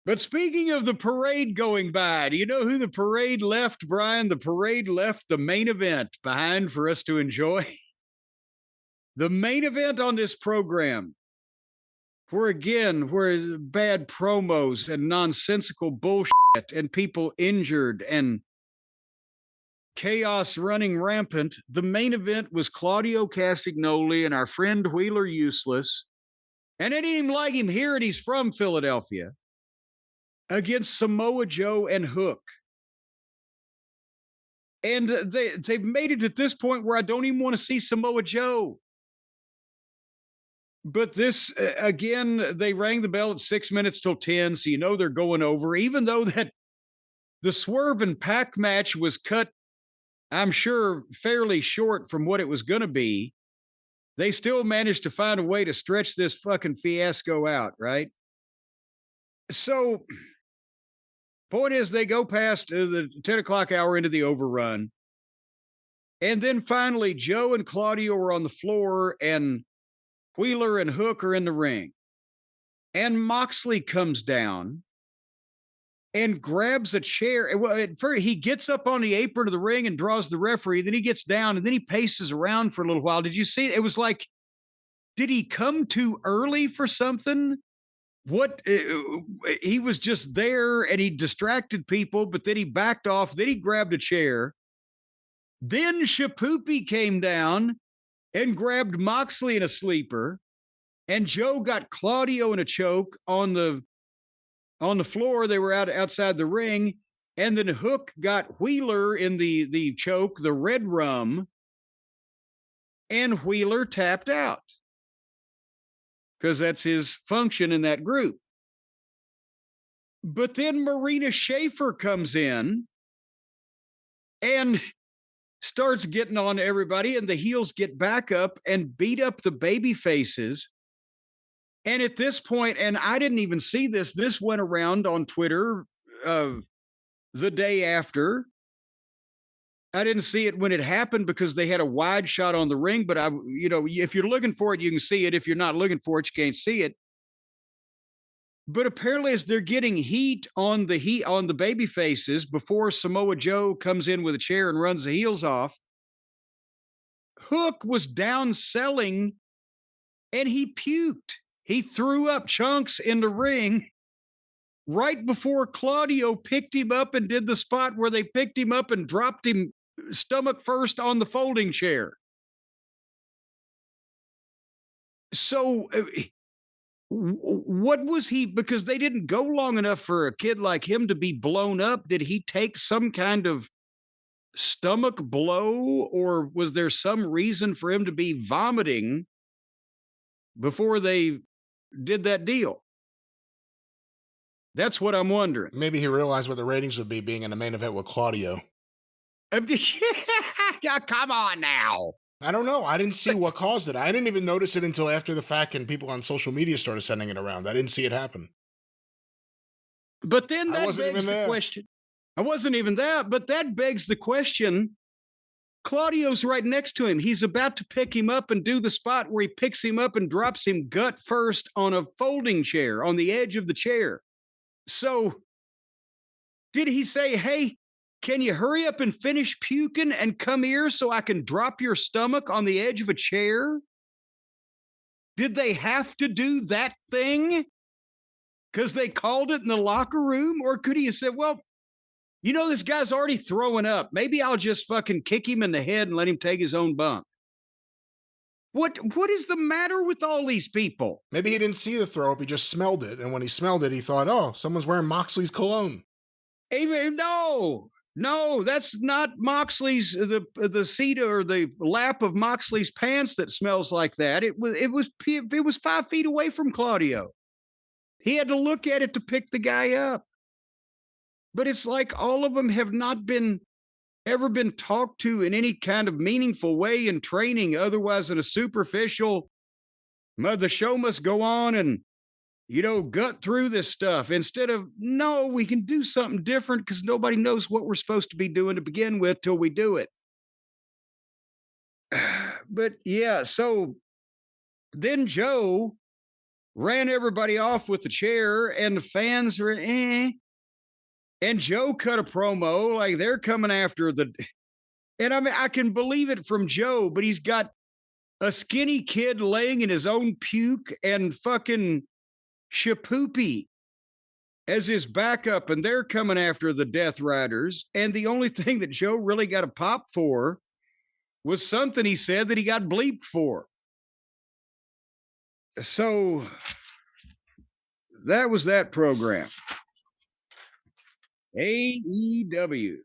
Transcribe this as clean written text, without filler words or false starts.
But speaking of the parade going by, do you know who the parade left, Brian? The parade left the main event behind for us to enjoy. The main event on this program, where bad promos and nonsensical bullshit and people injured and chaos running rampant. The main event was Claudio Castagnoli and our friend Wheeler Useless. And I didn't even like him here, and he's from Philadelphia, against Samoa Joe and Hook. And they've made it at this point where I don't even want to see Samoa Joe. But this, again, they rang the bell at 6 minutes till 10, so you know they're going over, even though that the Swerve and Pac match was cut, I'm sure, fairly short from what it was going to be. They still managed to find a way to stretch this fucking fiasco out, right? So, point is, they go past the 10 o'clock hour into the overrun. And then finally, Joe and Claudio are on the floor, and Wheeler and Hook are in the ring. And Moxley comes down and grabs a chair. Well, he gets up on the apron of the ring and draws the referee. Then he gets down and then he paces around for a little while. Did you see? It was like, did he come too early for something? What? He was just there and he distracted people, but then he backed off. Then he grabbed a chair. Then Shapoopy came down and grabbed Moxley in a sleeper. And Joe got Claudio in a choke on the floor. They were outside the ring. And then Hook got Wheeler in the choke, the red rum. And Wheeler tapped out, because that's his function in that group. But then Marina Schaefer comes in and starts getting on everybody, and the heels get back up and beat up the baby faces. And at this point, and I didn't even see this went around on Twitter the day after. I didn't see it when it happened because they had a wide shot on the ring, but if you're looking for it, you can see it. If you're not looking for it, you can't see it. But apparently, as they're getting heat on the baby faces before Samoa Joe comes in with a chair and runs the heels off, Hook was down selling and he puked. He threw up chunks in the ring right before Claudio picked him up and did the spot where they picked him up and dropped him stomach first on the folding chair. So what was he, because they didn't go long enough for a kid like him to be blown up. Did he take some kind of stomach blow, or was there some reason for him to be vomiting before they did that deal? That's what I'm wondering. Maybe he realized what the ratings would be being in the main event with Claudio. Yeah, come on now. I don't know. I didn't see what caused it. I didn't even notice it until after the fact and people on social media started sending it around. I didn't see it happen. But then that begs the question. I wasn't even that, but that begs the question. Claudio's right next to him. He's about to pick him up and do the spot where he picks him up and drops him gut first on a folding chair, on the edge of the chair. So did he say, hey, can you hurry up and finish puking and come here so I can drop your stomach on the edge of a chair? Did they have to do that thing because they called it in the locker room? Or could he have said, well, this guy's already throwing up. Maybe I'll just fucking kick him in the head and let him take his own bump. What is the matter with all these people? Maybe he didn't see the throw up. He just smelled it. And when he smelled it, he thought, oh, someone's wearing Moxley's cologne. No, that's not Moxley's, the seat or the lap of Moxley's pants that smells like that. It was 5 feet away from Claudio. He had to look at it to pick the guy up. But it's like all of them have not ever been talked to in any kind of meaningful way in training, otherwise in a superficial, the show must go on and, gut through this stuff, instead of, no, we can do something different because nobody knows what we're supposed to be doing to begin with till we do it. But yeah, so then Joe ran everybody off with the chair, and the fans were And Joe cut a promo like they're coming after the. And I mean, I can believe it from Joe, but he's got a skinny kid laying in his own puke and fucking Shapoopy as his backup, and they're coming after the Death Riders. And the only thing that Joe really got a pop for was something he said that he got bleeped for. So that was that program. AEW.